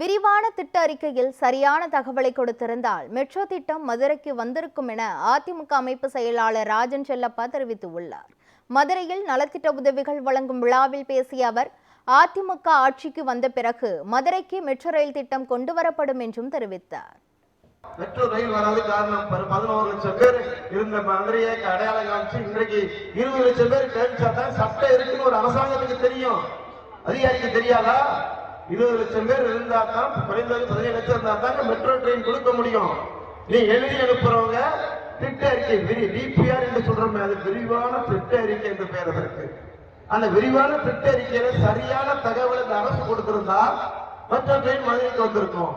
விரிவான திட்ட அறிக்கையில் சரியான தகவலை கொடுத்திருந்தால் மெட்ரோ திட்டம் மதுரைக்கு வந்திருக்கும் என அதிமுக அமைப்பு செயலாளர் ராஜன் செல்லப்பா தெரிவித்துள்ளார். மதுரையில் நலத்திட்ட உதவிகள் வழங்கும் விழாவில் பேசிய அவர், அதிமுக ஆட்சிக்கு வந்த பிறகு மதுரைக்கு மெட்ரோ ரயில் திட்டம் கொண்டுவரப்படும் என்றும் தெரிவித்தார். மெட்ரோ ரயில் வராது காரணம் 11 லட்சம் பேர் இருந்த மதுரையை அடையாளம் காமிச்சு இன்றைக்கு 20 லட்சம் பேர் கேள்விச்சாதான் சட்டம் இருக்குன்னு ஒரு அரசாங்கத்துக்கு தெரியும், அதிகாரிக்கு தெரியாதா? 20 லட்சம் பேர் இருந்தா தான் குறைந்தது 17 லட்சம் இருந்தா தாங்க மெட்ரோ ட்ரெயின் கொடுக்க முடியும். நீ எழுதி அனுப்புறவங்க திட்ட அறிக்கை டிபிஆர் என்று சொல்றோமே, அது விரிவான திட்ட அறிக்கை என்று பெயர் அதற்கு. அந்த விரிவான திட்ட அறிக்கையில சரியான தகவல் இந்த அரசு கொடுத்திருந்தா மெட்ரோ ட்ரெயின் மதுரைக்கு வந்திருக்கும்.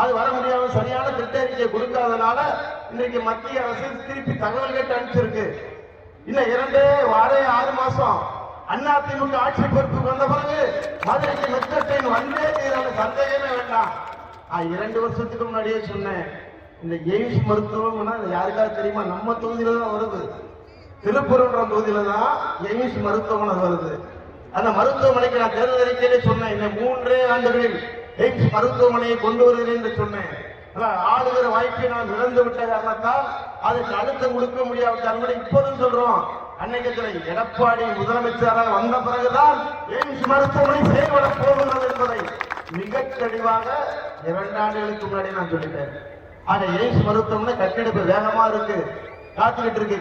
அது வர முடியாம சரியான திட்ட அறிக்கை கொடுக்காதனால இன்றைக்கு மத்திய அரசு திருப்பி தகவல் கேட்டு அனுப்பிச்சிருக்கு. இல்ல 6 மாசம் அதிமுக ஆட்சி பொறுப்புக்கு வந்த பிறகு மதுரைக்கு மெட்ரோ ட்ரெயின் வந்தே தீரான சந்தேகமே வேண்டாம். 2 வருஷத்துக்கு முன்னாடியே சொன்னேன், இந்த எய்ம்ஸ் மருத்துவம் யாருக்காவது தெரியுமா? நம்ம தொகுதியில தான் வருது, திருப்பூர்ன்ற தொகுதியில தான் எய்ம்ஸ் மருத்துவமனை வருது. அந்த மருத்துவமனைக்கு நான் தேர்தல் அறிக்கையிலே சொன்னேன், இந்த 3 ஆண்டுகளில் எய்ம்ஸ் மருத்துவமனையை கொண்டு வருகிறேன் என்று சொன்னேன். ஆளுகிற வாய்ப்பை நான் இழந்து விட்ட காரணத்தால் அதுக்கு அழுத்தம் கொடுக்க முடியாவிட்டால் இப்போதும் சொல்றோம், அன்னைக்கு எடப்பாடி முதலமைச்சராக வந்த பிறகுதான் எய்ம்ஸ் மருத்துவமனை செயல்பட போகிறது என்பதை மிக தெளிவாக 2 ஆண்டுகளுக்கு முன்னாடி நான் சொல்லிட்டேன். ஆனா எய்ம்ஸ் மருத்துவமனை கட்டிடப்பு வேகமா இருக்கு, காத்துக்கிட்டு இருக்கு.